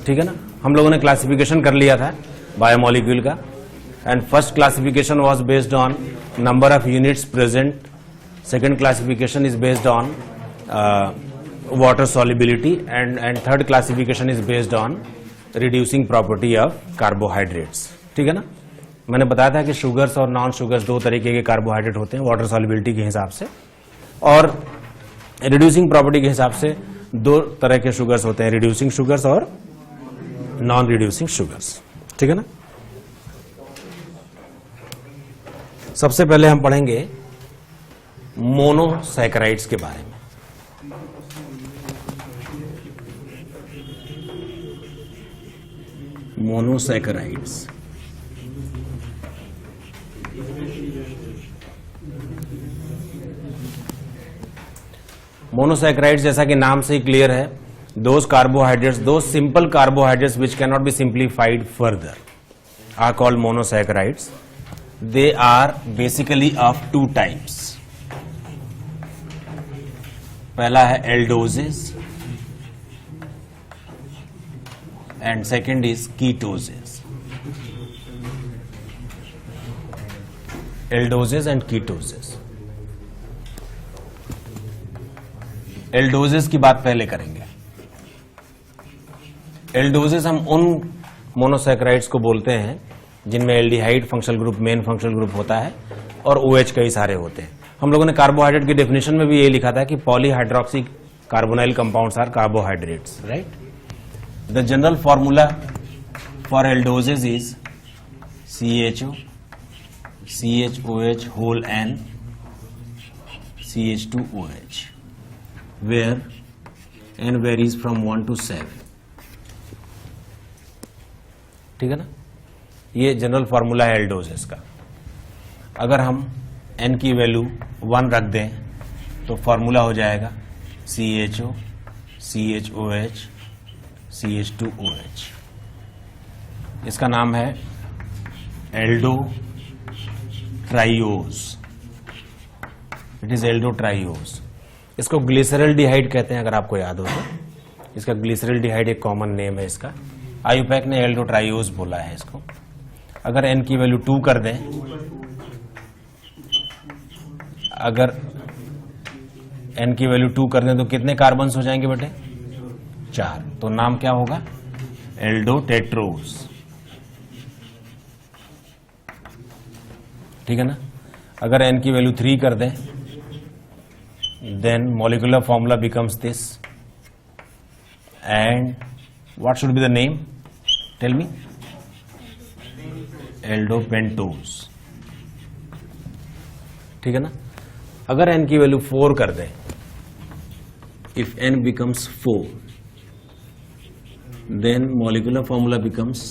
ठीक है ना। हम लोगों ने क्लासिफिकेशन कर लिया था बायोमोलिक्यूल का, and first classification was based on number of units present, second classification is based on water solubility, and third classification is based on reducing property of carbohydrates. ठीक है ना। मैंने बताया था कि शुगर्स और नॉन शुगर्स दो तरीके के कार्बोहाइड्रेट होते हैं वाटर सॉल्युबिलिटी के हिसाब से, और रिड्यूसिंग प्रॉपर्टी के हिसाब से दो तरह के शुगर्स होते हैं, रिड्यूसिंग शुगर्स और नॉन रिड्यूसिंग शुगर्स। ठीक है ना। सबसे पहले हम पढ़ेंगे मोनोसैकेराइड्स के बारे में। मोनोसैकेराइड्स मोनोसैकेराइड्स जैसा कि नाम से ही क्लियर है, दोज कार्बोहाइड्रेट्स, दो simple carbohydrates which can not be simplified further are called monosaccharides. They are basically of two types. पहला है aldoses and second is ketoses. Aldoses and ketoses. Aldoses की बात पहले करेंगे। एल्डोजेस हम उन मोनोसैकेराइड्स को बोलते हैं जिनमें aldehyde functional group, main functional group होता है, और OH कई सारे होते हैं। हम लोगों ने कार्बोहाइड्रेट की डेफिनेशन में भी ये लिखा था कि polyhydroxy carbonyl compounds are carbohydrates, right. The general formula for aldoses is CHO, CHOH whole N, CH2OH, where N varies from 1 to 7। ठीक है ना। ये जनरल फॉर्मूला है एल्डोजेस का। अगर हम N की वैल्यू 1 रख दें तो फॉर्मूला हो जाएगा CHO, CHOH, CH2OH। इसका नाम है aldotriose. It is aldotriose. इसको ग्लिसरल्डिहाइड कहते हैं, अगर आपको याद हो तो। इसका ग्लिसरल्डिहाइड एक कॉमन नेम है इसका। आयुपैक ने एल्डो ट्राइओज बोला है इसको। अगर N की वैल्यू 2 कर दें, अगर N की वैल्यू 2 कर दें तो कितने कार्बन्स हो जाएंगे बेटे? 4। तो नाम क्या होगा? Aldo tetrose. ठीक है ना। अगर N की वैल्यू 3 कर दें, then molecular formula becomes this, and what should be the name? Tell me. Aldopentose। ठीक है ना। अगर N की वैल्यू 4 कर दें, if N becomes 4, then molecular formula becomes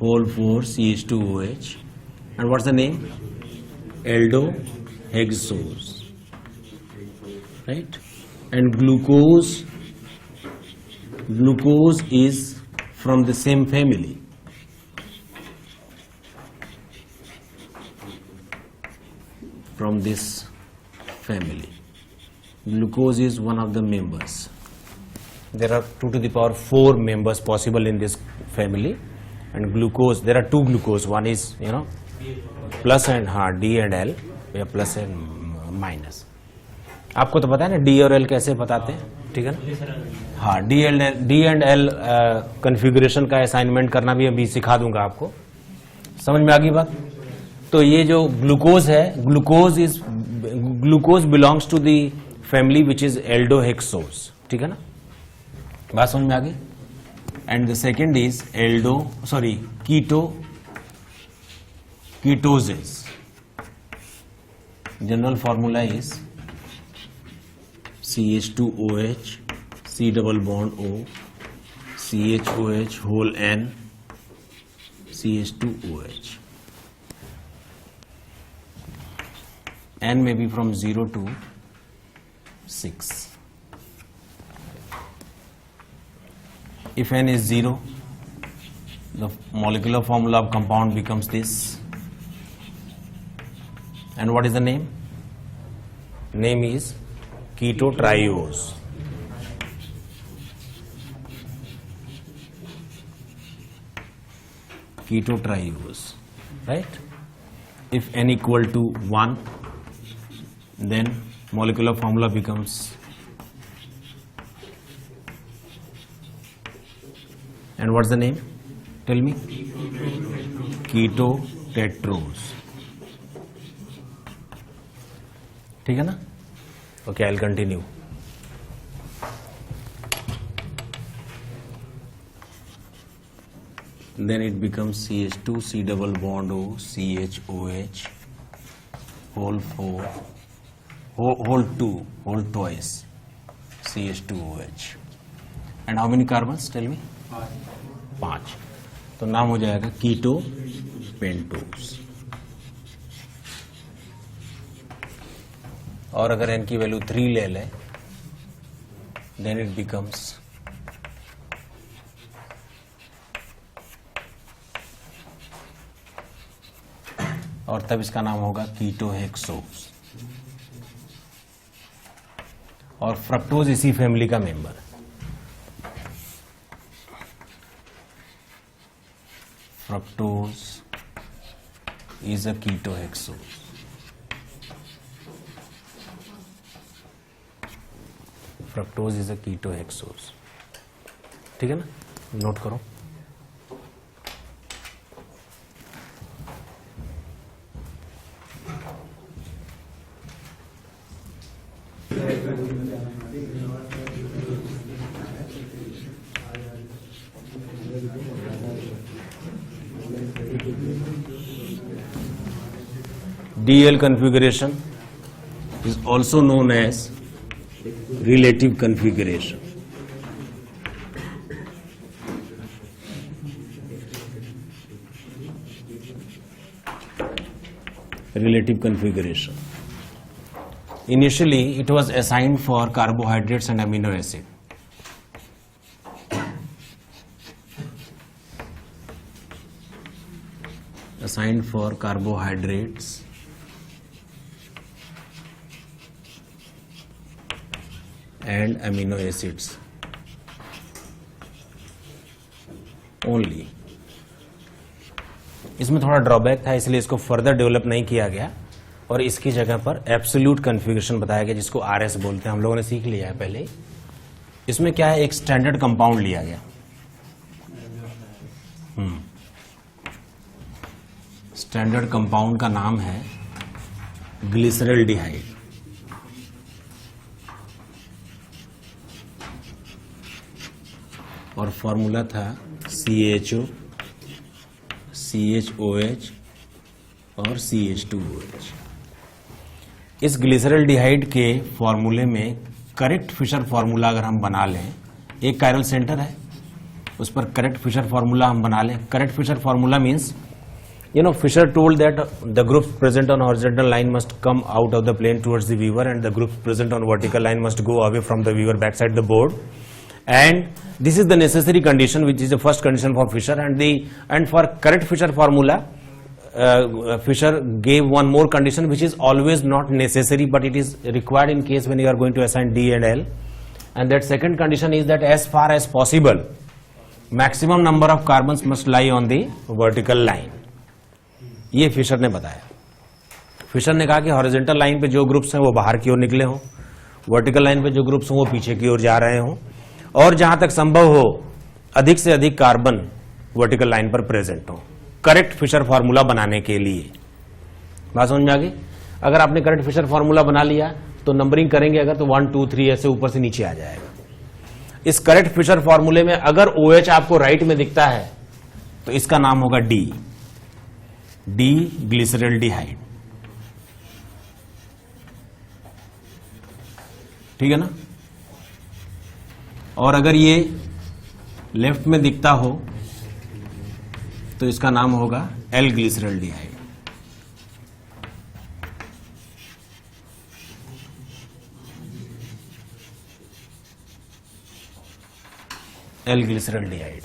whole 4 CH2OH, and what's the name? Aldohexose, right? And glucose is from the same family. From this family, glucose is one of the members. There are 2 to the power 4 members possible in this family, and glucose, there are 2 glucose. One is, plus and D and L, या plus and minus. आपको तो पता है ना D और L कैसे बताते हैं, ठीक है ना। हाँ, D एंड L कन्फिगरेशन का असाइनमेंट करना भी अभी सिखा दूंगा आपको। समझ में आ गई बात? तो ये जो ग्लूकोज है, glucose belongs to the family which is aldohexose. ठीक है ना, बात समझ में आ गई। And the second is ketoses. General formula is CH2OH, C double bond O, CHOH whole N, CH2OH. N may be from 0 to 6. If N is 0, the molecular formula of compound becomes this. And what is the name? Name is ketotriose. keto triose, right? If n equal to 1, then molecular formula becomes and what's the name? Tell me. Keto tetrose. ठीक है ना? Okay, I'll continue. Then it becomes CH2, C double bond O, CHOH, whole 4, whole 2, whole twice, CH2OH. And how many carbons? Tell me. 5. तो नाम हो जाएगा कीटो pentose. और अगर n की वैल्यू 3 ले लें, देन इट बिकम्स और तब इसका नाम होगा कीटो हेक्सोस. और फ्रक्टोज इसी फैमिली का मेंबर है. Fructose is a keto hexose. Fructose is a keto hexose. ठीक है ना? नोट करो. DL configuration is also known as relative configuration. Relative configuration. Initially, it was assigned for carbohydrates and amino acid. Assigned for carbohydrates and amino acids only. इसमें थोड़ा drawback था, इसलिए इसको further develop नहीं किया गया और इसकी जगह पर एब्सोल्यूट कन्फिगरेशन बताया गया, जिसको आरएस बोलते हैं. हम लोगों ने सीख लिया है पहले. इसमें क्या है, एक स्टैंडर्ड कंपाउंड लिया गया. स्टैंडर्ड कंपाउंड का नाम है ग्लिसरल्डिहाइड. और फॉर्मूला था CHO, CHOH और CH2OH. इस ग्लिसरल्डिहाइड के फॉर्मूले में करेक्ट फिशर फॉर्मूला अगर हम बना लें, एक कायरल सेंटर है, उस पर करेक्ट फिशर फॉर्मूला हम बना लें. Correct Fischer formula means, Fisher told that the groups present on horizontal line must come out of the plane towards the viewer, and the groups present on vertical line must go away from the viewer backside the board. And this is the necessary condition, which is the first condition for Fisher. And for correct Fisher formula, Fisher gave one more condition, which is always not necessary, but it is required in case when you are going to assign D and L. And that second condition is that as far as possible, maximum number of carbons must lie on the vertical line. ये Fisher ने बताया. Fisher ने कहा कि horizontal line पे जो groups हैं वो बाहर की ओर निकले हों, वर्टिकल लाइन पे जो ग्रुप्स हैं वो पीछे की ओर जा रहे हों, और जहां तक संभव हो अधिक से अधिक कार्बन वर्टिकल लाइन पर प्रेजेंट हो. करेक्ट फिशर फॉर्मूला बनाने के लिए. बात समझ में आ गई? अगर आपने करेक्ट फिशर फॉर्मूला बना लिया तो नंबरिंग करेंगे अगर तो 1 2 3 ऐसे ऊपर से नीचे आ जाएगा. इस करेक्ट फिशर फॉर्मूले में अगर OH आपको राइट में दिखता है तो इसका नाम होगा डी ग्लिसरल्डिहाइड. ठीक है ना? और अगर ये लेफ्ट में दिखता हो तो इसका नाम होगा एल ग्लिसरल्डिहाइड. L glyceraldehyde.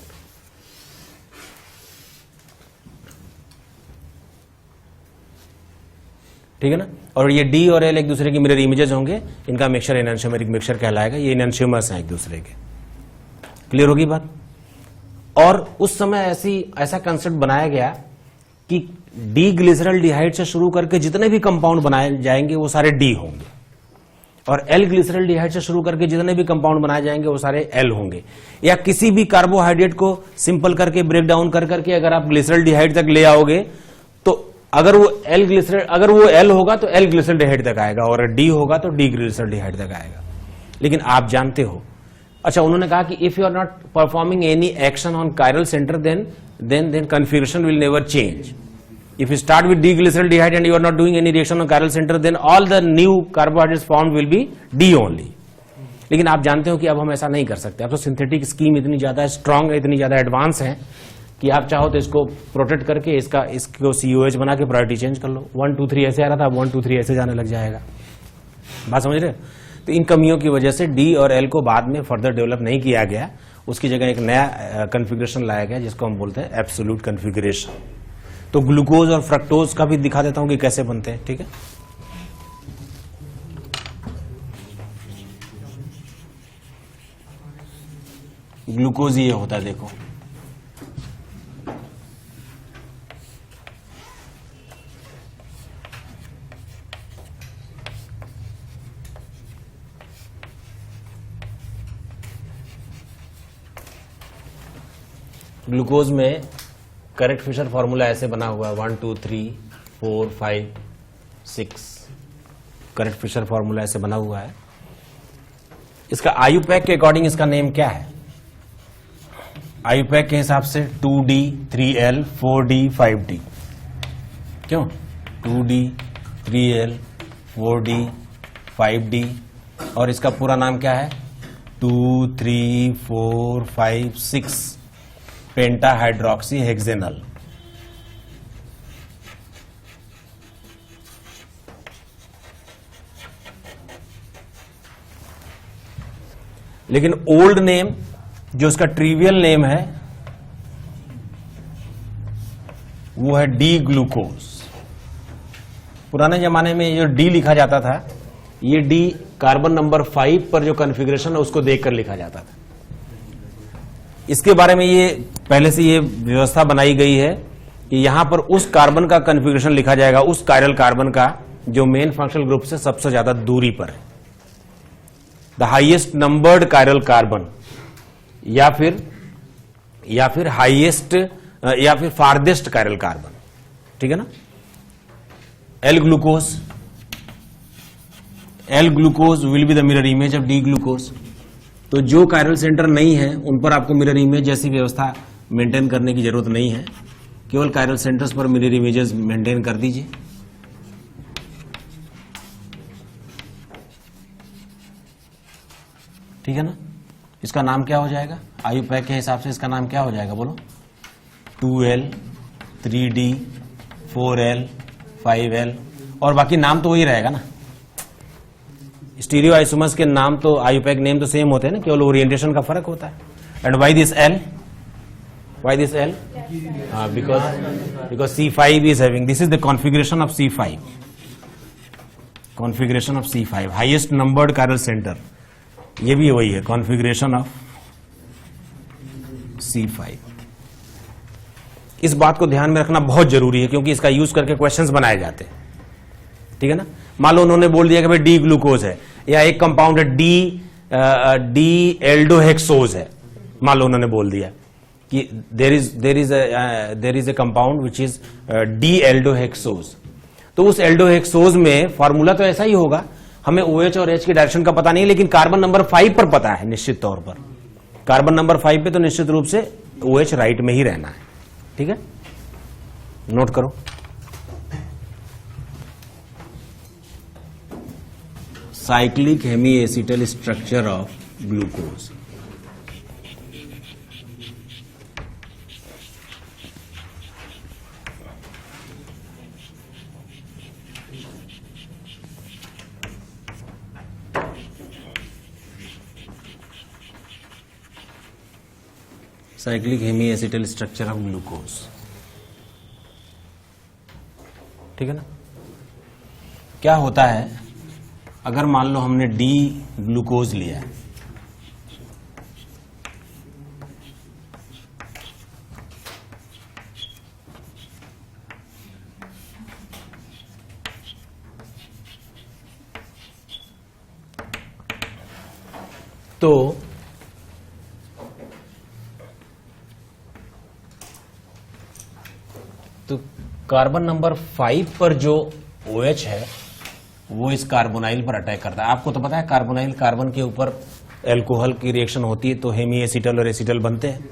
ठीक है ना? और ये डी और एल एक दूसरे की मिरर इमेजेस होंगे, इनका मिक्सचर एनहांसोमेरिक मिक्सचर कहलाएगा. ये एनहांसोमर्स हैं एक दूसरे के. क्लियर होगी बात? और उस समय ऐसा कंसेप्ट बनाया गया कि डी ग्लिसरल्डिहाइड से शुरू करके जितने भी कंपाउंड बनाए जाएंगे वो सारे डी होंगे, और एल ग्लिसरल्डिहाइड से शुरू करके जितने भी कंपाउंड बनाए जाएंगे वो सारे एल होंगे। या किसी भी कार्बोहाइड्रेट को सिंपल करके ब्रेक डाउन कर करके अगर आप ग्लिसरल्डिहाइड तक ले आओगे तो अगर वो एल होगा तो एल ग्लिसरल्डिहाइड तक आएगा, और डी होगा तो डी ग्लिसरल्डिहाइड तक आएगा। लेकिन आप जानते हो, अच्छा उन्होंने कहा कि if you are not performing any action on chiral center then configuration will never change. If you start with D-glyceraldehyde and you are not doing any reaction on chiral center, then all the new carbohydrates formed will be D only. लेकिन आप जानते हो कि अब हम ऐसा नहीं कर सकते। अब तो सिंथेटिक स्कीम इतनी ज्यादा स्ट्रांग है, इतनी ज्यादा एडवांस है कि आप चाहो तो इसको प्रोटेक्ट करके इसको COH बना के प्रायोरिटी चेंज कर लो। 1 2 3 ऐसे आ रहा था, अब 1 2 3 ऐसे जाने लग जाएगा। बात समझ रहे? तो इन कमियों की वजह से D और L को बाद में फर्दर डेवलप नहीं किया गया, उसकी जगह एक नया कन्फिग्रेशन लाया गया जिसको हम बोलते हैं एब्सोल्यूट कन्फिग्रेशन। तो ग्लूकोज और फ्रक्टोज का भी दिखा देता हूं कि कैसे बनते हैं, ठीक है। ग्लूकोज ये होता है, देखो ग्लूकोज में करेक्ट फिशर फॉर्मूला ऐसे बना हुआ है 1 2 3 4 5 6। करेक्ट फिशर फॉर्मूला ऐसे बना हुआ है। इसका आयुपैक के अकॉर्डिंग इसका नेम क्या है? आयुपैक के हिसाब से 2D 3L 4D 5D। क्यों 2D 3L 4D 5D? और इसका पूरा नाम क्या है? 2 3 4 5 6 पेंटा हाइड्रोक्सी हेक्सेनल। लेकिन ओल्ड नेम जो उसका ट्रिवियल नेम है वो है डी ग्लूकोज। पुराने जमाने में ये जो डी लिखा जाता था, ये डी कार्बन नंबर 5 पर जो कॉन्फ़िगरेशन है उसको देखकर लिखा जाता था। इसके बारे में ये पहले से ये व्यवस्था बनाई गई है कि यहां पर उस कार्बन का कॉन्फ़िगरेशन लिखा जाएगा, उस कायरल कार्बन का जो मेन फंक्शनल ग्रुप से सबसे ज्यादा दूरी पर है, the highest numbered chiral carbon, या फिर हाईएस्ट या फिर फारदेस्ट कायरल कार्बन, ठीक है ना। L glucose will be the mirror image of D glucose. तो जो कायरल सेंटर नहीं है उन पर आपको मिरर इमेज जैसी व्यवस्था मेंटेन करने की जरूरत नहीं है, केवल कायरल सेंटर्स पर मिरर इमेजेस मेंटेन कर दीजिए। ठीक है ना। इसका नाम क्या हो जाएगा? आयुपैक के हिसाब से इसका नाम क्या हो जाएगा बोलो? 2L 3D 4L 5L, और बाकी नाम तो वही रहेगा ना। स्टीरियो आइसोमर्स के नाम तो आयुपैक नेम तो सेम होते हैं ना, केवल ओरिएंटेशन का फर्क होता है। And why this L? Because C5 is having, this is the configuration of C5, configuration of C5, highest numbered chiral center। ये भी वही है, कॉन्फ़िगरेशन ऑफ C5। इस बात को ध्यान में रखना बहुत जरूरी है क्योंकि इसका यूज करके क्वेश्चंस बनाए जाते हैं, ठीक है ना। मान लो उन्होंने बोल दिया कि भाई डी ग्लूकोज है, या एक कंपाउंड है डी एल्डोहेक्सोज है, मान लो उन्होंने बोल दिया कि there is a compound which is D aldohexose. तो उस एल्डोहेक्सोज में फॉर्मूला तो ऐसा ही होगा, हमें OH और H की डायरेक्शन का पता नहीं, लेकिन कार्बन नंबर 5 पर पता है निश्चित तौर पर। कार्बन नंबर 5 पे तो निश्चित रूप से OH राइट में ही रहना है, ठीक है। नोट करो, cyclic hemi acetal structure of glucose. Cyclic hemi acetal structure of glucose, ठीक है ना। क्या होता है अगर मान लो हमने डी ग्लूकोज लिया है, तो कार्बन नंबर 5 पर जो OH है वो इस कार्बोनाइल पर अटैक करता है। आपको तो पता है कार्बोनाइल कार्बन के ऊपर एल्कोहल की रिएक्शन होती है तो हेमी एसिटल और एसिटल बनते हैं।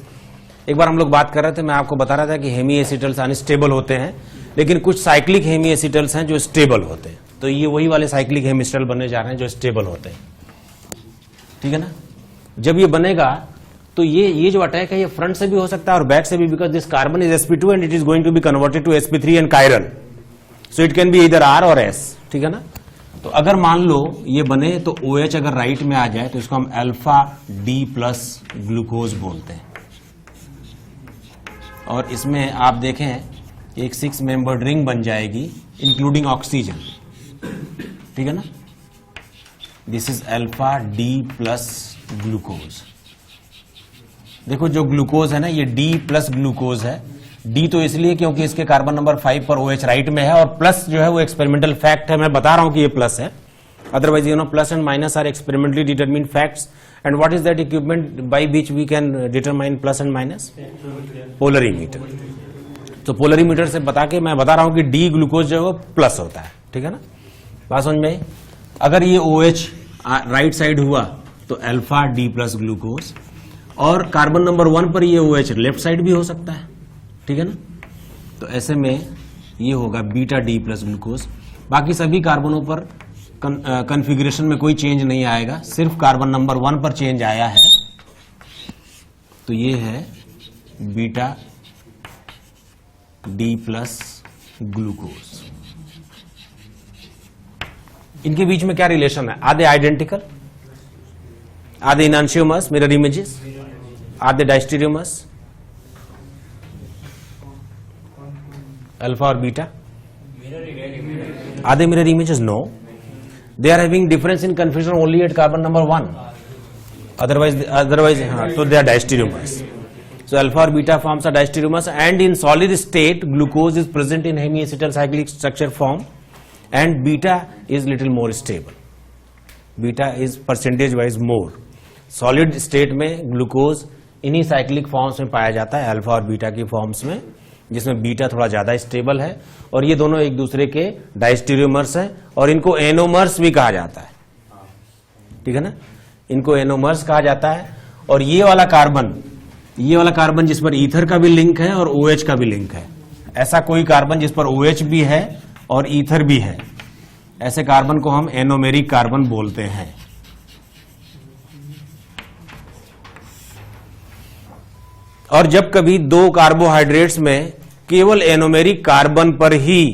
एक बार हम लोग बात कर रहे थे, मैं आपको बता रहा था कि हेमी एसिटल्स अनस्टेबल होते हैं, लेकिन कुछ साइक्लिक हेमी एसिटल्स हैं जो स्टेबल होते हैं। तो ये वही वाले साइक्लिक हेमी एसिटल बनने जा रहे हैं जो स्टेबल होते हैं, ठीक है ना। जब ये बनेगा तो ये जो अटैक है ये फ्रंट से भी हो सकता है और बैक से भी, because this carbon is sp2 and it is going to be converted to sp3 and chiral, so it can be इधर R और S, ठीक है ना। तो अगर मान लो ये बने तो OH अगर राइट में आ जाए तो इसको हम अल्फा D प्लस ग्लूकोज बोलते हैं। और इसमें आप देखें एक 6 मेंबर्ड रिंग बन जाएगी इंक्लूडिंग ऑक्सीजन, ठीक है ना। This is alpha D plus glucose. देखो जो ग्लूकोज है ना ये D प्लस ग्लूकोज है। D तो इसलिए क्योंकि इसके कार्बन नंबर 5 पर OH राइट में है, और प्लस जो है वो एक्सपेरिमेंटल फैक्ट है, मैं बता रहा हूं कि ये प्लस है। Otherwise you know plus and minus are experimentally determined facts. And what is that equipment by which we can determine plus and minus? Polarimeter. तो पोलरीमीटर से बता के मैं बता रहा हूं कि D ग्लूकोज जो है वो प्लस होता है, ठीक है ना। बात समझ में आई? अगर ये OH राइट साइड हुआ तो अल्फा D प्लस ग्लूकोज, और कार्बन नंबर 1 पर ये OH लेफ्ट साइड भी हो सकता है, ठीक है ना। तो ऐसे में ये होगा बीटा D प्लस ग्लूकोज। बाकी सभी कार्बनों पर कॉन्फ़िगरेशन में कोई चेंज नहीं आएगा, सिर्फ कार्बन नंबर 1 पर चेंज आया है। तो ये है बीटा D प्लस ग्लूकोज। इनके बीच में क्या रिलेशन है? Are they identical? Are they enantiomers, mirror images? Are they diastereomers? Alpha और beta? Are they mirror images? No. They are having difference in configuration only at carbon number 1. Otherwise, so they are diastereomers. So alpha or beta forms are diastereomers, and in solid state, glucose is present in hemiacetal cyclic structure form, and beta is little more stable. Beta is percentage wise more. Solid state में glucose इन्हीं cyclic forms में पाया जाता है, alpha और beta की forms में, जिसमें बीटा थोड़ा ज्यादा स्टेबल है, और ये दोनों एक दूसरे के डायस्टेरियोमर्स हैं, और इनको एनोमर्स भी कहा जाता है, ठीक है ना। इनको एनोमर्स कहा जाता है। और ये वाला कार्बन जिस पर ईथर का भी लिंक है और OH का भी लिंक है, ऐसा कोई कार्बन जिस पर OH भी है और ईथर भी है, ऐसे कार्बन को हम एनोमेरिक कार्बन बोलते हैं। और जब कभी दो कार्बोहाइड्रेट्स में केवल एनोमेरिक कार्बन पर ही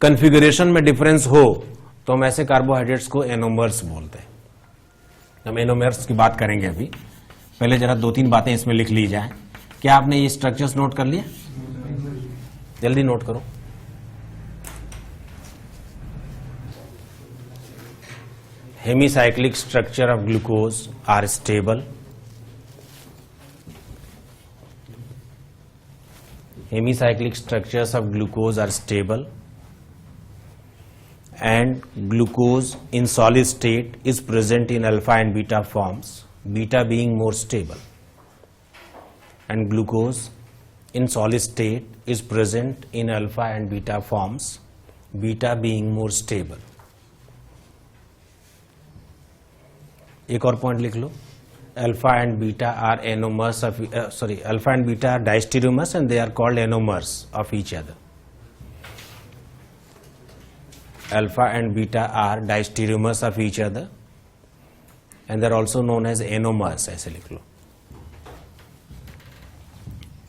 कॉन्फ़िगरेशन में डिफरेंस हो तो हम ऐसे कार्बोहाइड्रेट्स को एनोमर्स बोलते हैं। हम एनोमर्स की बात करेंगे अभी, पहले जरा 2-3 बातें इसमें लिख ली जाए। क्या आपने ये स्ट्रक्चर्स नोट कर लिया? जल्दी नोट करो। Hemicyclic structure of glucose are stable. Hemicyclic structures of glucose are stable, and glucose in solid state is present in alpha and beta forms, beta being more stable, and glucose in solid state is present in alpha and beta forms, beta being more stable. एक और point लिख लो, alpha and beta are enomers of alpha and beta are diastereomers and they are called enomers of each other. Alpha and beta are diastereomers of each other and they are also known as enomers, ऐसे लिख लो,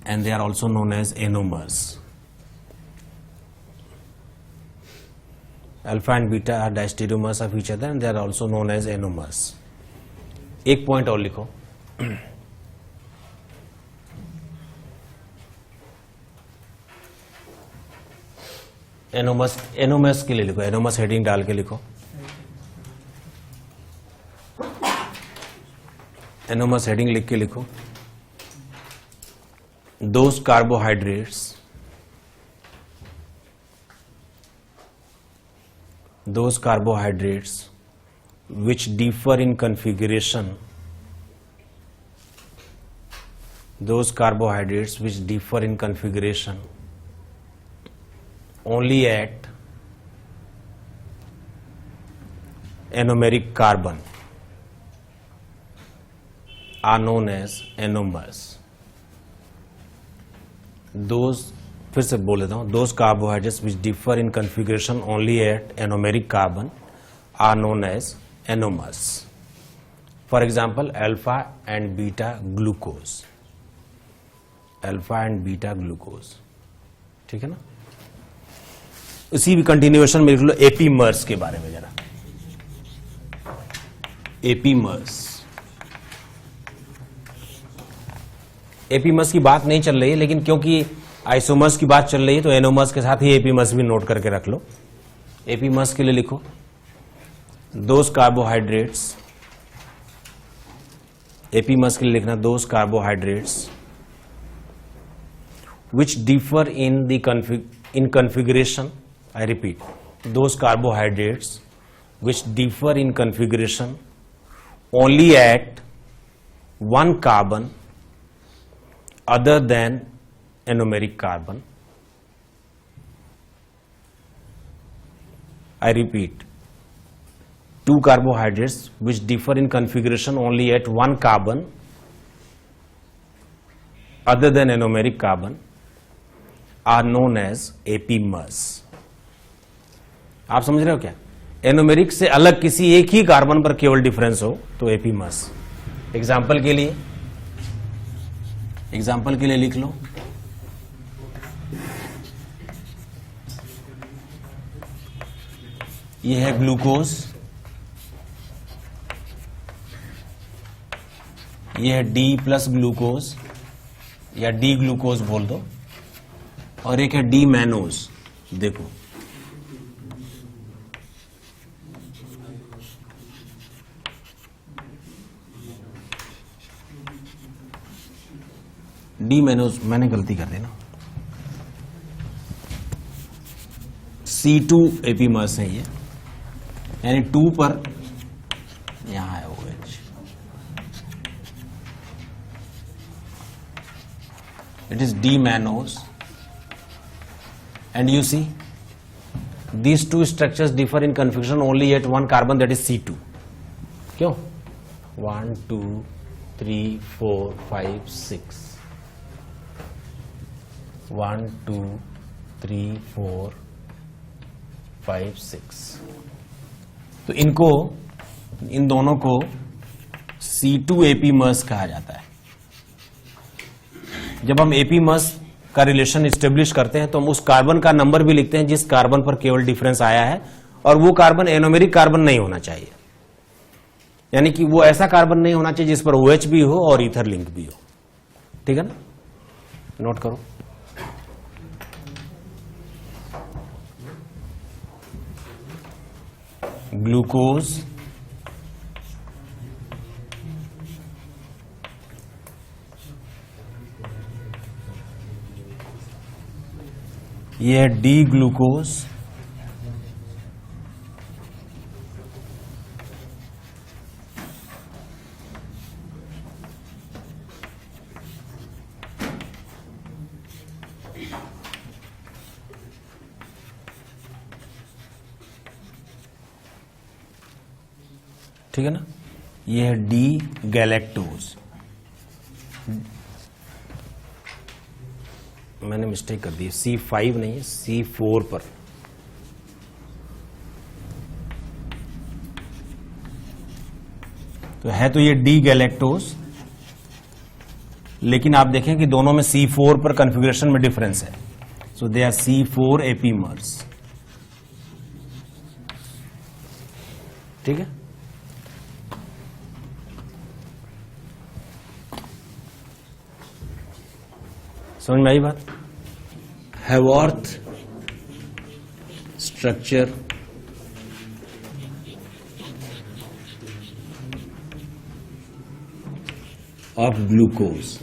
and they are also known as enomers. Alpha and beta are diastereomers of each other and they are also known as enomers. एक point और लिखो, anonymous के लिए लिखो, anonymous heading डाल के लिखो। एनोमस हेडिंग लिख के लिखो, those carbohydrates which differ in configuration, those carbohydrates which differ in configuration only at anomeric carbon are known as anomers. Those, फिर से बोल देता हूँ, those carbohydrates which differ in configuration only at anomeric carbon are known as anomers. For example, alpha and beta glucose. Alpha and beta glucose, ठीक है ना। उसी भी कंटिन्यूएशन में लिख लो एपीमर्स के बारे में जरा। एपीमर्स की बात नहीं चल रही है, लेकिन क्योंकि आइसोमर्स की बात चल रही है तो एनोमर्स के साथ ही एपीमर्स भी नोट करके रख लो। एपीमर्स के लिए लिखो दोज कार्बोहाइड्रेट्स, एपीमर्स के लिए लिखना those carbohydrates which differ in configuration. I repeat, those carbohydrates which differ in configuration only at one carbon other than anomeric carbon. I repeat, two carbohydrates which differ in configuration only at one carbon other than anomeric carbon are known as epimers. आप समझ रहे हो क्या? Anomeric से अलग किसी एक ही carbon पर केवल डिफरेंस हो तो एपीमर्स। एग्जाम्पल के लिए लिख लो, ये है ग्लूकोज, ये है डी प्लस ग्लूकोज या डी ग्लूकोज बोल दो, और एक है डी मैनोज। देखो डी मैनोज, मैंने गलती कर दी ना, C2 एपीमर्स है ये, यानी 2 पर यहां है OH, it is D mannose. And you see, these two structures differ in configuration only at one carbon, that is C2. क्यों? 1, 2, 3, 4, 5, 6. 1, 2, 3, 4, 5, 6. तो इन दोनों को C2 एपीमर्स कहा जाता है। जब हम एपीमर्स का रिलेशन स्टेब्लिश करते हैं तो हम उस कार्बन का नंबर भी लिखते हैं जिस कार्बन पर केवल डिफरेंस आया है, और वो कार्बन एनोमेरिक कार्बन नहीं होना चाहिए, यानी कि वो ऐसा कार्बन नहीं होना चाहिए जिस पर OH भी हो और ईथर लिंक भी हो। ठीक है ना, नोट करो। ग्लूकोज, ये है डी ग्लूकोज, ठीक है ना, ये है डी गैलेक्टोज। मैंने मिस्टेक कर दी, C5 नहीं है, C4 पर। तो है तो ये डी गैलेक्टोज, लेकिन आप देखें कि दोनों में C4 पर कॉन्फ़िगरेशन में डिफरेंस है, सो दे आर C4 एपीमर्स। ठीक है, समझ में आई बात? हैवर्थ स्ट्रक्चर ऑफ ग्लूकोज।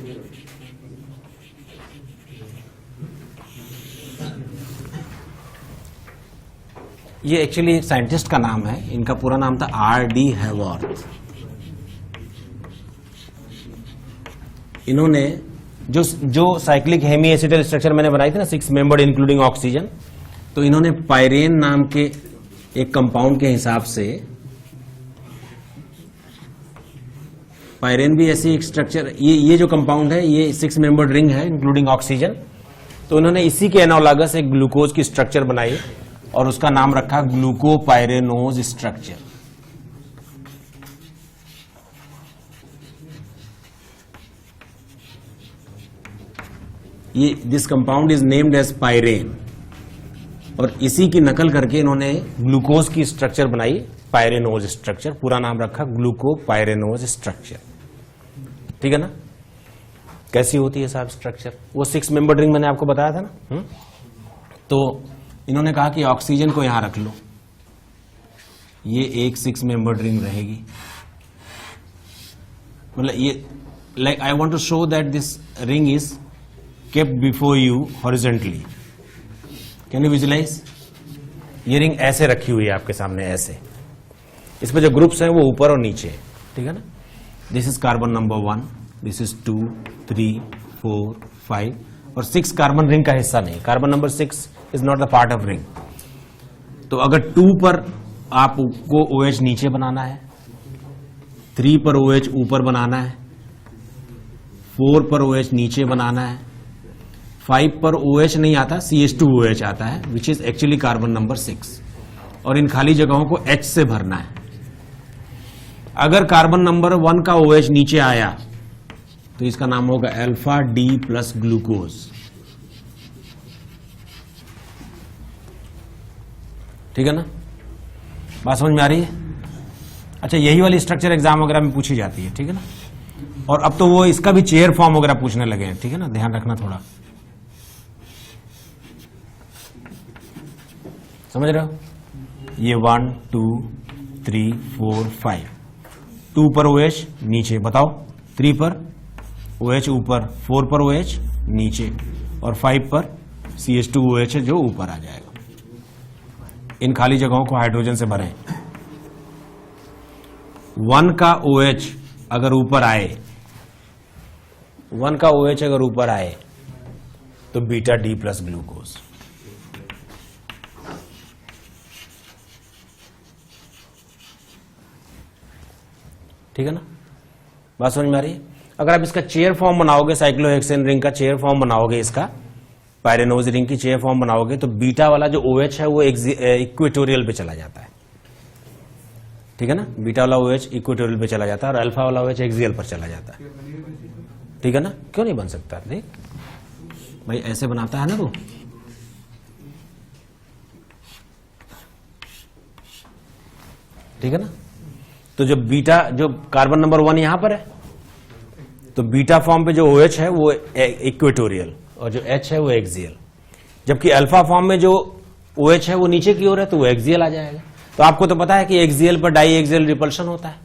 ये एक्चुअली एक साइंटिस्ट का नाम है, इनका पूरा नाम था R.D. हैवर्थ। इन्होंने जो साइक्लिक हेमी एसिटल स्ट्रक्चर मैंने बनाई थी ना, 6 मेंबर्ड इंक्लूडिंग ऑक्सीजन, तो इन्होंने पायरेन नाम के एक कंपाउंड के हिसाब से, पायरेन भी ऐसी एक स्ट्रक्चर, ये जो कंपाउंड है ये 6 मेंबर्ड रिंग है इंक्लूडिंग ऑक्सीजन, तो इन्होंने इसी के एनालॉगस एक ग्लूकोज की स्ट्रक्चर बनाई और उसका नाम रखा ग्लूकोपायरेनोज स्ट्रक्चर। ये this compound is named as pyran, और इसी की नकल करके इन्होंने ग्लूकोज की स्ट्रक्चर बनाई, पायरेनोज स्ट्रक्चर, पूरा नाम रखा ग्लूकोपायरेनोज स्ट्रक्चर। ठीक है ना? कैसी होती है साहब स्ट्रक्चर? वो 6 मेंबर्ड रिंग मैंने आपको बताया था ना। तो इन्होंने कहा कि ऑक्सीजन को यहां रख लो, ये एक 6 मेंबर्ड रिंग रहेगी। मतलब ये, like I want to show that this ring is kept before you horizontally. Can you visualize? ये रिंग ऐसे रखी हुई है आपके सामने, ऐसे। इसमें जो ग्रुप्स हैं वो ऊपर और नीचे, ठीक है ना? This is carbon number 1, this is 2, 3, 4, 5, और 6 कार्बन रिंग का हिस्सा नहीं। Carbon number 6 is not the part of ring. तो अगर 2 पर आपको OH नीचे बनाना है, 3 पर OH ऊपर बनाना है, 4 पर OH नीचे बनाना है, 5 पर OH नहीं आता, CH2OH आता है, which is actually carbon number 6, और इन खाली जगहों को H से भरना है। अगर कार्बन नंबर 1 का OH नीचे आया तो इसका नाम होगा अल्फा D प्लस ग्लूकोज। ठीक है ना? बात समझ में आ रही है? अच्छा, यही वाली स्ट्रक्चर एग्जाम वगैरह में पूछी जाती है, ठीक है ना? और अब तो वो इसका भी चेयर फॉर्म वगैरह पूछने लगे हैं, ठीक है ना? ध्यान रखना थोड़ा, समझ रहे हो? ये 1, 2, 3, 4, 5, 2 पर OH नीचे, बताओ 3 पर OH ऊपर, 4 पर OH नीचे, और 5 पर CH2OH है जो ऊपर आ जाएगा। इन खाली जगहों को हाइड्रोजन से भरें। 1 का OH अगर ऊपर आए, 1 का OH अगर ऊपर आए तो बीटा D प्लस ग्लूकोज। ठीक है ना? बात समझ में आ रही है? अगर आप इसका चेयर फॉर्म बनाओगे, साइक्लोहेक्सेन रिंग का चेयर फॉर्म बनाओगे, इसका पायरेनोज रिंग की चेयर फॉर्म बनाओगे, तो बीटा वाला जो OH है वो इक्वेटोरियल पे चला जाता है। ठीक है ना? बीटा वाला OH इक्वेटोरियल पे चला जाता है और अल्फा वाला OH एक्सियल पर चला जाता है। ठीक है ना? क्यों नहीं बन सकता? देख भाई, ऐसे बनाता है ना वो। ठीक है ना? तो जो बीटा, जो कार्बन नंबर 1 यहां पर है, तो बीटा फॉर्म पे जो OH है वो इक्वेटोरियल और जो H है वो एक्सियल, जबकि अल्फा फॉर्म में जो OH है वो नीचे की ओर है तो वो एक्सियल आ जाएगा। तो आपको तो पता है कि एक्सियल पर डाई एक्सियल रिपल्शन होता है,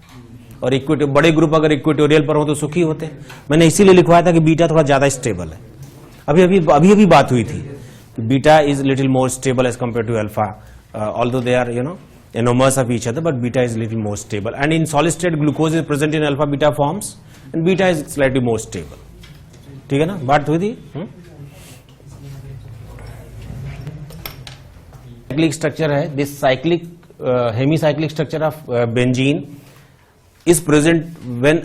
और बड़े ग्रुप अगर इक्वेटोरियल पर हो तो सुखी होते हैं। मैंने इसीलिए लिखवाया था कि बीटा थोड़ा ज्यादा स्टेबल है। अभी बात हुई थी कि beta is little more stable as compare to alpha, although they are enomers of each other, but beta is little more stable, and in solid state glucose is present in alpha beta forms and beta is slightly more stable. ठीक है ना? बात हुई थी। Cyclic structure है, this cyclic hemicyclic structure of benzene is present when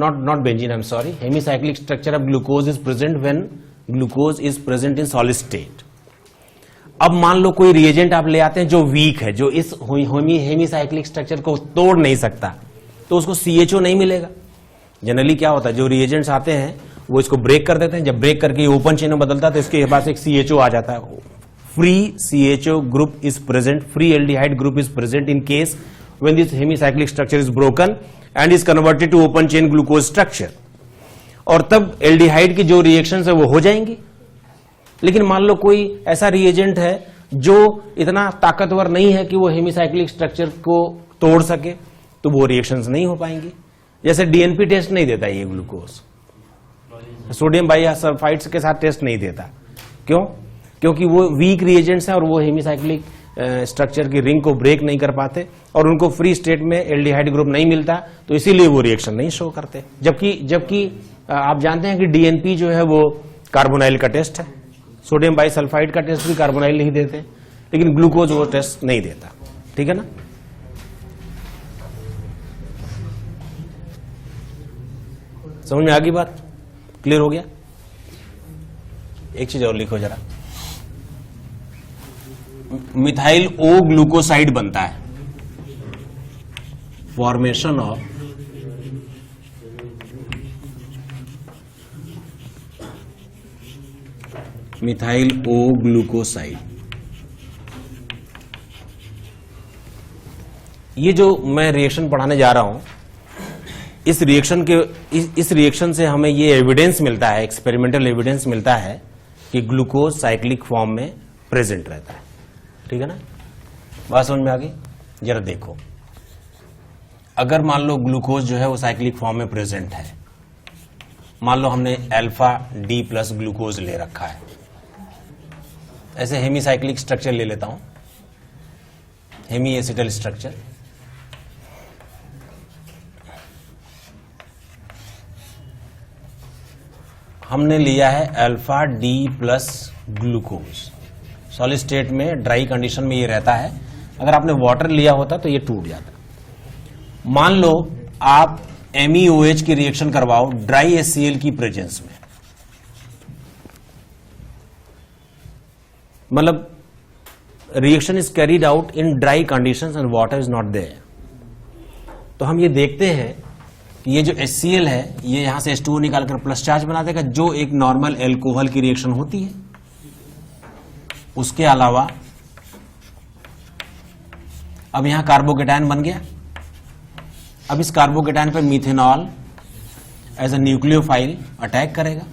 not benzene, I'm sorry, hemicyclic structure of glucose is present when glucose is present in solid state. अब मान लो कोई रिएजेंट आप ले आते हैं जो वीक है, जो इस हेमीसाइक्लिक स्ट्रक्चर को तोड़ नहीं सकता, तो उसको CHO नहीं मिलेगा। जनरली क्या होता है, जो रिएजेंट्स आते हैं वो इसको ब्रेक कर देते हैं, जब ब्रेक करके ओपन चेन में बदलता है तो इसके पास एक CHO आ जाता है। Free CHO group is present, free aldehyde group is present in case when this hemicyclic structure is broken and is converted to open chain glucose structure, और तब एल्डिहाइड की जो रिएक्शंस है वो हो जाएंगी। लेकिन मान लो कोई ऐसा रिएजेंट है जो इतना ताकतवर नहीं है कि वो हेमीसाइक्लिक स्ट्रक्चर को तोड़ सके, तो वो रिएक्शंस नहीं हो पाएंगी। जैसे DNP टेस्ट नहीं देता ये ग्लूकोज, सोडियम बाइसल्फाइड्स के साथ टेस्ट नहीं देता। क्यों? क्योंकि वो वीक रिएजेंट्स हैं और वो हेमीसाइक्लिक स्ट्रक्चर की रिंग को ब्रेक नहीं कर पाते और उनको फ्री स्टेट में एल्डिहाइड ग्रुप नहीं मिलता, तो इसीलिए वो रिएक्शन नहीं शो करते। जबकि आप जानते हैं कि डीएनपी जो है वो कार्बोनाइल का टेस्ट है, सोडियम बाइसल्फाइड का टेस्ट भी कार्बोनाइल नहीं देते, लेकिन ग्लूकोज वो टेस्ट नहीं देता। ठीक है ना? समझ में आ गई बात? क्लियर हो गया? एक चीज और लिखो जरा, मिथाइल ओ ग्लूकोसाइड बनता है, formation of methyl O glucoside. ये जो मैं रिएक्शन पढ़ाने जा रहा हूं, इस रिएक्शन से हमें ये एविडेंस मिलता है, एक्सपेरिमेंटल एविडेंस मिलता है कि ग्लूकोज साइक्लिक फॉर्म में प्रेजेंट रहता है। ठीक है ना? बात समझ में आ गई? जरा देखो, अगर मान लो ग्लूकोज जो है वो साइक्लिक फॉर्म में प्रेजेंट है, मान लो हमने अल्फा डी प्लस ग्लूकोज ले रखा है, ऐसे हेमीसाइक्लिक स्ट्रक्चर ले लेता हूं, हेमी एसिटल स्ट्रक्चर। हमने लिया है alpha D plus glucose, solid state में ड्राई कंडीशन में ये रहता है। अगर आपने वाटर लिया होता तो ये टूट जाता। मान लो आप MEOH की रिएक्शन करवाओ ड्राई HCl की प्रेजेंस में, मतलब reaction is carried out in dry conditions and water is not there. तो हम ये देखते हैं कि ये जो HCl है ये यहां से H2O निकालकर प्लस चार्ज बना देगा, जो एक नॉर्मल एल्कोहल की रिएक्शन होती है। उसके अलावा अब यहां कार्बोकेटायन बन गया। अब इस कार्बोकेटायन पर methanol as a nucleophile attack करेगा।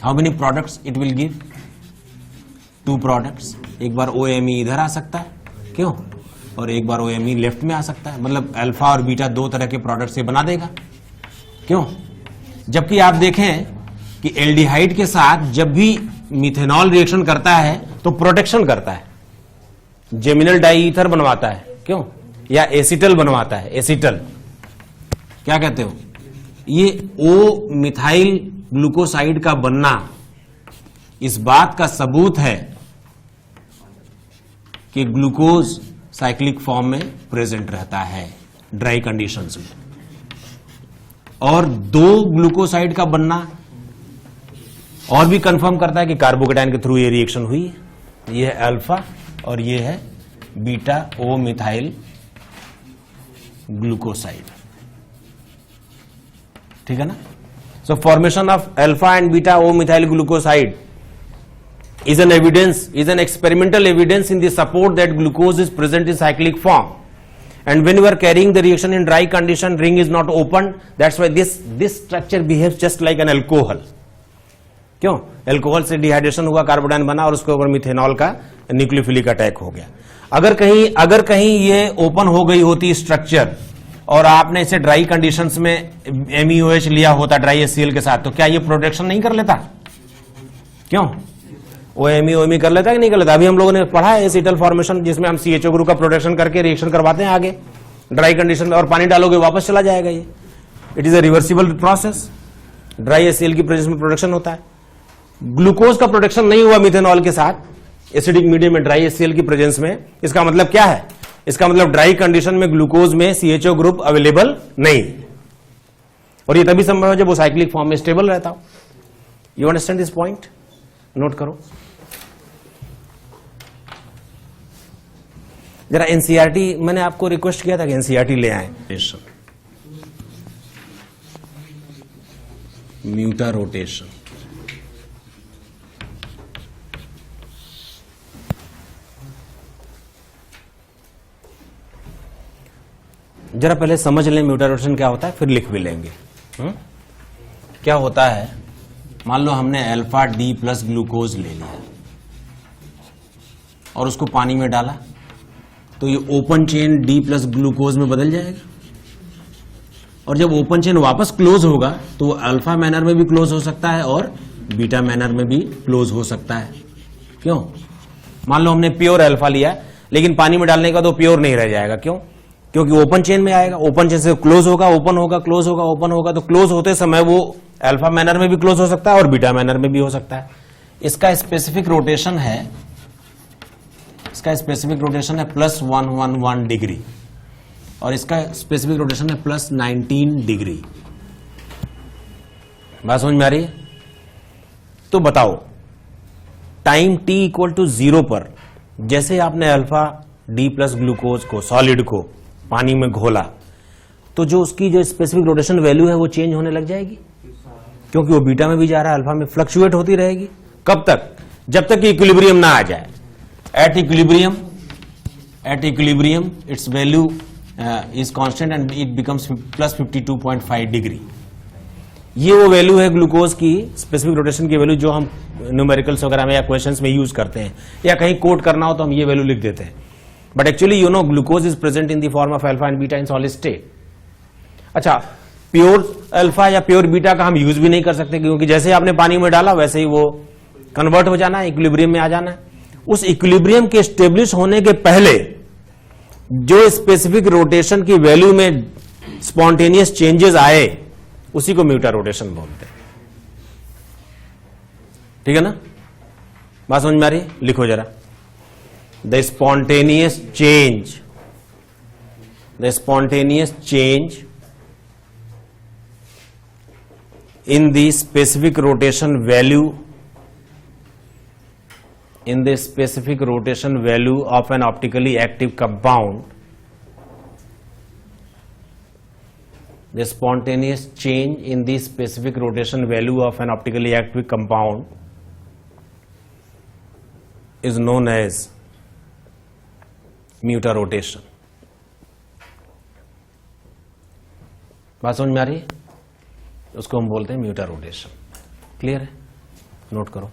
How many products it will give? 2 products. एक बार OMe इधर आ सकता है, क्यों? और एक बार OMe लेफ्ट में आ सकता है, मतलब अल्फा और बीटा 2 तरह के प्रोडक्ट से बना देगा, क्यों? जबकि आप देखें कि एल्डिहाइड के साथ जब भी मिथेनॉल रिएक्शन करता है तो प्रोटेक्शन करता है, जेमिनल डाईईथर बनवाता है, क्यों? या एसिटल बनवाता है, एसिटल। क्या कहते हो? ये ओ मिथाइल ग्लूकोसाइड का बनना इस बात का सबूत है कि ग्लूकोज साइक्लिक फॉर्म में प्रेजेंट रहता है ड्राई कंडीशंस में। और 2 ग्लूकोसाइड का बनना और भी कंफर्म करता है कि कार्बोकेटायन के थ्रू ये रिएक्शन हुई है। ये है अल्फा और ये है बीटा ओ मिथाइल ग्लूकोसाइड। ठीक है ना? So formation of alpha and beta O methyl glucoside is an experimental evidence in the support that glucose is present in cyclic form. And when you are carrying the reaction in dry condition, ring is not opened. That's why this structure behaves just like an alcohol. क्यों? Alcohol से dehydration हुआ, कार्बोडाइन बना और उसके ऊपर methanol का nucleophilic attack हो गया। अगर कहीं ये ओपन हो गई होती स्ट्रक्चर और आपने इसे ड्राई कंडीशंस में MEOH लिया होता ड्राई HCl के साथ, तो क्या ये प्रोटेक्शन नहीं कर लेता? क्यों? OMe कर लेता है कि नहीं कर लेता? अभी हम लोगों ने पढ़ा है एसिटल फॉर्मेशन, जिसमें हम CHO ग्रुप का प्रोटेक्शन करके रिएक्शन करवाते हैं आगे ड्राई कंडीशन में, और पानी डालोगे वापस चला जाएगा। ये it is a reversible process. Dry HCl की प्रेजेंस में प्रोटेक्शन होता है। ग्लूकोज का प्रोटेक्शन नहीं हुआ मिथेनॉल के साथ एसिडिक मीडियम में ड्राई HCl की प्रेजेंस में। इसका मतलब क्या है? इसका मतलब ड्राई कंडीशन में ग्लूकोज में CHO ग्रुप अवेलेबल नहीं, और ये तभी संभव है जब वो साइक्लिक फॉर्म में स्टेबल रहता हो। You understand this point? Note करो जरा। NCERT मैंने आपको रिक्वेस्ट किया था कि NCERT ले आए। म्यूटा रोटेशन, जरा पहले समझ लें म्यूटा रोटेशन क्या होता है, फिर लिख भी लेंगे। क्या होता है? मान लो हमने अल्फा डी प्लस ग्लूकोज ले लिया और उसको पानी में डाला, तो ये open chain D plus glucose में बदल जाएगा, और जब ओपन चेन वापस क्लोज होगा तो वो अल्फा मैनर में भी क्लोज हो सकता है और बीटा मैनर में भी क्लोज हो सकता है। क्यों? मान लो हमने प्योर अल्फा लिया है, लेकिन पानी में डालने का तो प्योर नहीं रह जाएगा। क्यों? क्योंकि ओपन चेन में आएगा, ओपन चेन से क्लोज होगा, ओपन होगा, क्लोज होगा, ओपन होगा, तो क्लोज होते समय वो अल्फा मैनर में भी क्लोज हो सकता है और बीटा मैनर में भी हो सकता है। इसका स्पेसिफिक रोटेशन है, इसका स्पेसिफिक रोटेशन है +111 डिग्री और इसका स्पेसिफिक रोटेशन है +19 डिग्री। बात समझ में आ रही है? तो बताओ, टाइम t = 0 पर जैसे आपने अल्फा डी प्लस ग्लूकोज को, सॉलिड को पानी में घोला, तो जो उसकी जो स्पेसिफिक रोटेशन वैल्यू है वो चेंज होने लग जाएगी, क्योंकि वो बीटा में भी जा रहा है, अल्फा में फ्लक्चुएट होती रहेगी। कब तक? जब तक कि इक्विलिब्रियम ना आ जाए। At equilibrium it's value is constant and it becomes +52.5 degree. ये वो वैल्यू है ग्लूकोज की स्पेसिफिक रोटेशन की वैल्यू जो हम न्यूमेरिकल्स वगैरह में या क्वेश्चंस में यूज करते हैं, या कहीं कोट करना हो तो हम ये वैल्यू लिख देते हैं। But actually you know glucose is present in the form of alpha and beta in solid state. अच्छा, प्योर अल्फा या प्योर बीटा का हम यूज भी नहीं कर सकते, क्योंकि जैसे आपने पानी में डाला वैसे ही वो कन्वर्ट हो जाना है, इक्विलिब्रियम में आ जाना है। उस इक्विलिब्रियम के स्टेब्लिश होने के पहले जो स्पेसिफिक रोटेशन की वैल्यू में स्पॉन्टेनियस चेंजेस आए उसी को म्यूटा रोटेशन बोलते हैं। ठीक है ना? बात समझ में आ रही है? लिखो जरा, the spontaneous change in the specific rotation value of an optically active compound, the spontaneous change in the specific rotation value of an optically active compound is known as muta rotation. बात समझ में आ रही है? उसको हम बोलते हैं म्यूटा rotation. Clear है? नोट करो।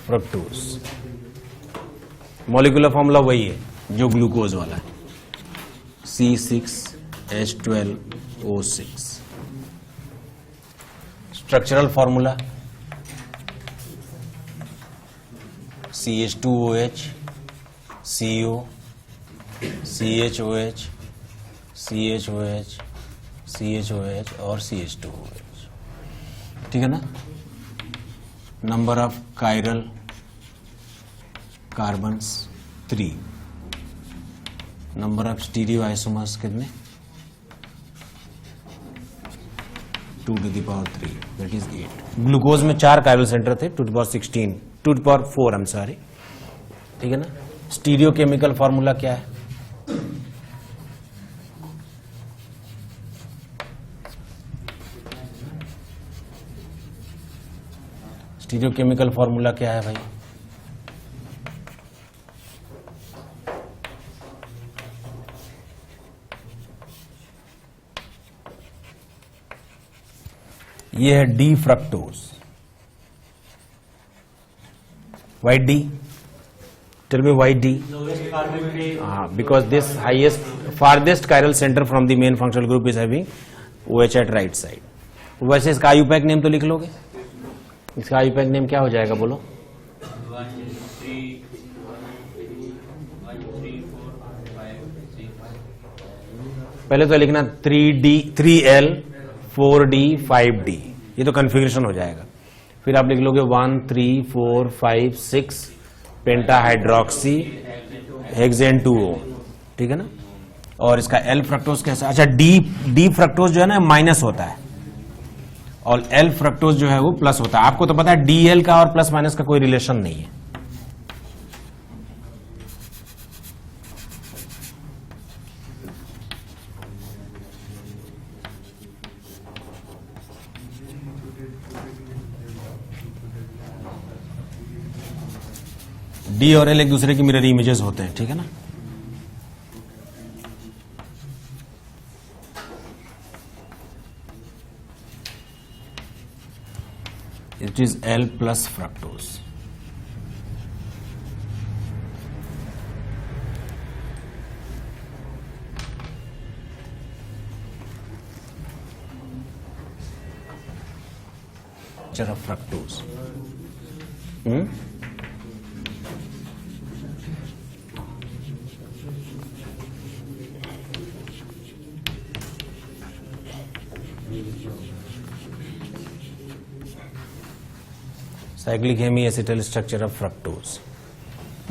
फ्रक्टोज मॉलिक्यूलर फॉर्मूला वही है जो ग्लूकोज वाला है, C6H12O6। Structural formula CH2OH, CO, CHOH, CHOH, CHOH और CH2OH। ठीक है ना? Number of chiral carbons 3, number of stereo isomers कितने? 2⁻3, दैट इज 8। ग्लूकोज में 4 कायरल सेंटर थे, 2⁻16, 2⁻4 आई एम सॉरी। ठीक है ना? स्टीरियो केमिकल फॉर्मूला क्या है? स्टीरियो केमिकल फॉर्मूला क्या है भाई? ये है D fructose. Why D? Tell me why D? Because this farthest chiral center from the main functional group is having OH at right side. वैसे इसका आयुपैक नेम तो लिख लोगे? इसका आयुपैक नेम क्या हो जाएगा बोलो? 1, 3, 4, 5, 6। पहले तो लिखना 3D, 3L, 4D, 5D, ये तो कन्फिग्रेशन हो जाएगा। फिर आप लिख लोगे 1, 3, 4, 5, 6 पेंटाहाइड्रोक्सी हेक्सेन 2O। ठीक है ना? और इसका एल फ्रक्टोज कैसा? अच्छा, डी फ्रक्टोज जो है ना माइनस होता है और एल फ्रक्टोज जो है वो प्लस होता है। आपको तो पता है डीएल का और प्लस माइनस का कोई रिलेशन नहीं है। डी और एल एक दूसरे की मिरर इमेजेस होते हैं। ठीक है ना? It is L plus fructose. Structure of fructose. Cyclic hemi acetal structure of fructose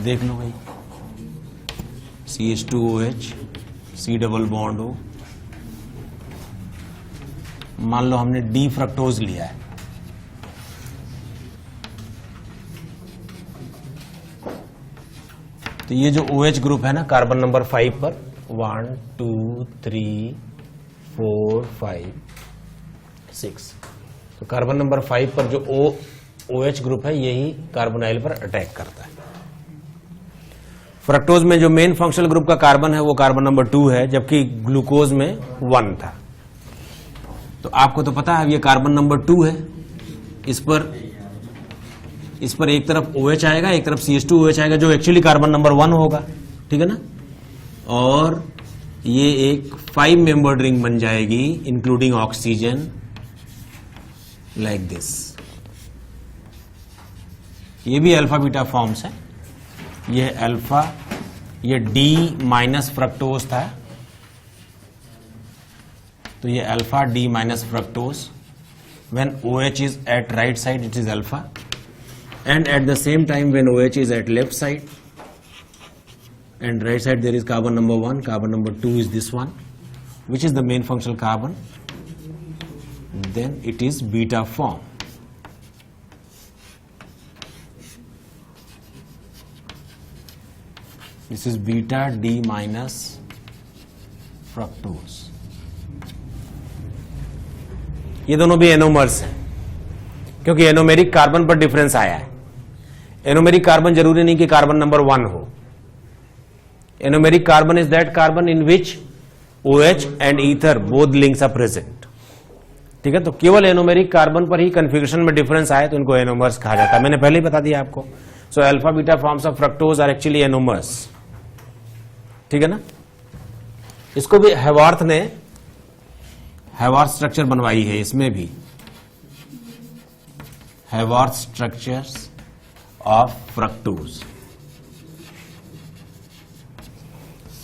देख लो भाई, CH2OH, C डबल बॉन्ड हो। मान लो हमने डी फ्रक्टोज लिया है, तो ये जो OH ग्रुप है ना कार्बन नंबर 5 पर 1 2 3 4 5 6, तो कार्बन नंबर 5 पर जो OH ग्रुप है यही कार्बोनाइल पर अटैक करता है। फ्रक्टोज में जो मेन फंक्शनल ग्रुप का कार्बन है वो कार्बन नंबर 2 है, जबकि ग्लूकोज में 1 था। तो आपको तो पता है अब ये कार्बन नंबर 2 है, इस पर एक तरफ OH आएगा, एक तरफ CH2OH आएगा, जो एक्चुअली कार्बन नंबर 1 होगा, ठीक है ना। और ये एक 5 मेंबर्ड रिंग बन जाएगी इंक्लूडिंग ऑक्सीजन, लाइक दिस। ये भी अल्फा बीटा फॉर्म्स है। ये अल्फा, ये D माइनस फ्रक्टोज था, तो ये alpha D minus fructose. When OH is at right side it is alpha, and at the same time when OH is at left side and right side there is carbon number 1, carbon number 2 is this one, which is the main functional carbon, then it is beta form. This is beta D minus fructose. ये दोनों भी anomers हैं, क्योंकि anomeric carbon पर difference आया है। Anomeric carbon जरूरी नहीं कि कार्बन नंबर 1 हो। Anomeric carbon is that carbon in which OH and ether both links are present, ठीक है। तो केवल एनोमेरिक कार्बन पर ही कन्फिगरेशन में डिफरेंस आए तो इनको एनोमर्स कहा जाता है। मैंने पहले ही बता दिया आपको। So alpha beta forms of fructose are actually anomers, ठीक है ना। इसको भी हैवार्थ ने हैवार्थ स्ट्रक्चर बनवाई है, इसमें भी हैवार्थ स्ट्रक्चर्स ऑफ फ्रक्टोज।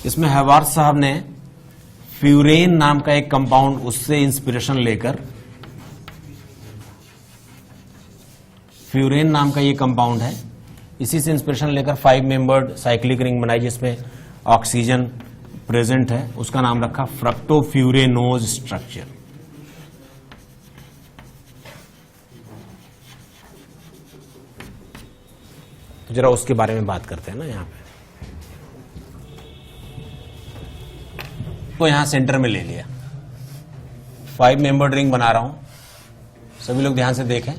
इसमें हैवार्थ साहब ने फ्यूरेन नाम का एक कंपाउंड, उससे इंस्पिरेशन लेकर, फ्यूरेन नाम का ये कंपाउंड है, इसी से इंस्पिरेशन लेकर 5 मेंबर्ड साइक्लिक रिंग बनाई जिसमें ऑक्सीजन प्रेजेंट है, उसका नाम रखा फ्रक्टोफ्यूरेनोज स्ट्रक्चर। तो जरा उसके बारे में बात करते हैं ना यहां पे। तो यहां सेंटर में ले लिया, 5 मेंबर्ड रिंग बना रहा हूं, सभी लोग ध्यान से देखें।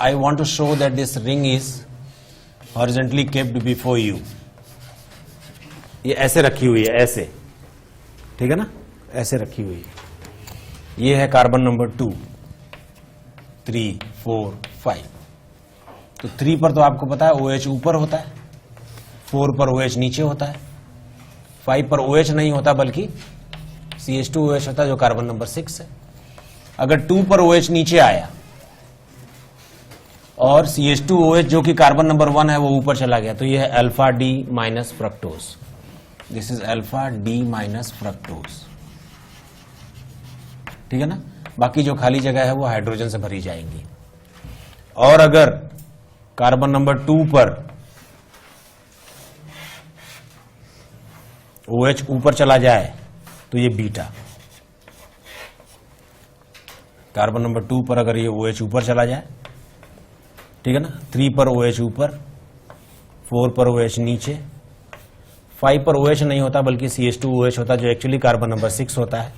I want to show that this ring is horizontally kept before you. ये ऐसे रखी हुई है, ऐसे, ठीक है ना, ऐसे रखी हुई है। ये है कार्बन नंबर 2 3 4 5। तो 3 पर तो आपको पता है OH ऊपर होता है, 4 पर OH नीचे होता है, 5 पर OH नहीं होता बल्कि CH2OH होता है जो कार्बन नंबर 6 है। अगर 2 पर OH नीचे आया और CH2OH जो कि कार्बन नंबर 1 है वो ऊपर चला गया, तो यह है alpha D minus fructose. This is alpha D minus fructose, ठीक है ना। बाकी जो खाली जगह है वो हाइड्रोजन से भरी जाएंगी। और अगर कार्बन नंबर 2 पर OH ऊपर चला जाए तो ये बीटा। कार्बन नंबर 2 पर अगर ये OH ऊपर चला जाए, ठीक है ना, 3 पर OH ऊपर, 4 पर OH नीचे, 5 पर OH नहीं होता बल्कि CH2OH होता जो एक्चुअली कार्बन नंबर 6 होता है।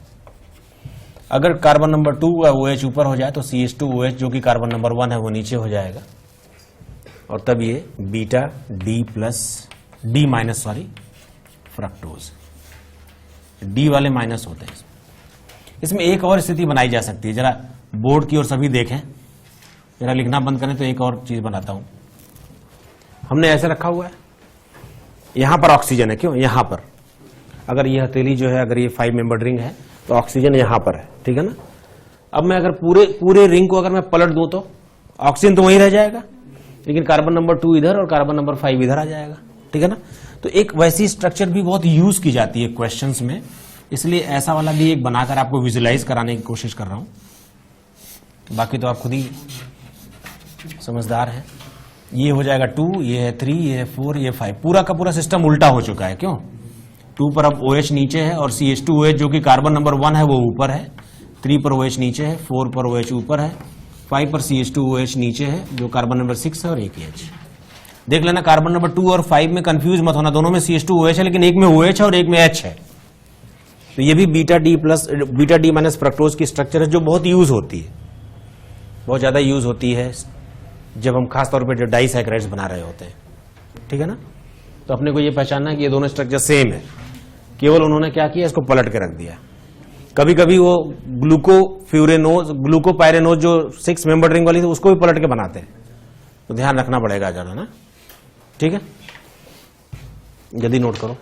अगर कार्बन नंबर 2 का OH ऊपर हो जाए तो CH2OH जो कि कार्बन नंबर 1 है वो नीचे हो जाएगा, और तब ये beta D minus fructose. D वाले माइनस होते हैं। इसमें एक और स्थिति बनाई जा सकती है, जरा बोर्ड की ओर सभी देखें, जरा लिखना बंद करें तो एक और चीज बनाता हूं। हमने ऐसे रखा हुआ है, यहां पर ऑक्सीजन है, क्यों, यहां पर अगर ये हथेली जो है, अगर ये 5 मेंबर्ड रिंग है तो ऑक्सीजन यहां पर है, ठीक है ना। अब मैं अगर पूरे रिंग को अगर मैं पलट दूं तो ऑक्सीजन तो वहीं रह जाएगा, लेकिन कार्बन नंबर 2 इधर और कार्बन नंबर 5 इधर आ जाएगा, ठीक है ना। तो एक वैसी स्ट्रक्चर भी बहुत यूज की जाती है क्वेश्चंस में, इसलिए ऐसा वाला भी एक बनाकर आपको विजुलाइज कराने की कोशिश कर रहा हूं। बाकी तो आप खुद ही समझदार हैं। ये हो जाएगा 2, ये है 3, ये है 4, ये 5। पूरा का पूरा सिस्टम उल्टा हो चुका है। क्यों? 2 पर अब OH नीचे है और CH2OH जो कि कार्बन नंबर 1 है वो ऊपर है। 3 पर OH नीचे है, 4 पर OH ऊपर है, 5 पर CH2OH नीचे है जो कार्बन नंबर 6 है और एक H। देख लेना, कार्बन नंबर 2 और 5 में कंफ्यूज मत होना, दोनों में CH2OH है लेकिन एक में OH है और एक में H है। तो ये भी बीटा डी माइनस फ्रक्टोज की स्ट्रक्चर है जो बहुत यूज होती है, बहुत ज्यादा यूज होती है जब हम खासतौर पर जो डाइसैकेराइड्स बना रहे होते हैं, ठीक है ना। तो अपने को ये पहचानना है कि ये दोनों स्ट्रक्चर सेम है, केवल उन्होंने क्या किया, इसको पलट के रख दिया। कभी कभी वो ग्लूकोपाइरेनोज जो 6 मेंबर रिंग वाली थी उसको भी पलट के बनाते हैं, तो ध्यान रखना पड़ेगा जरा ना, ठीक है। जल्दी नोट करो।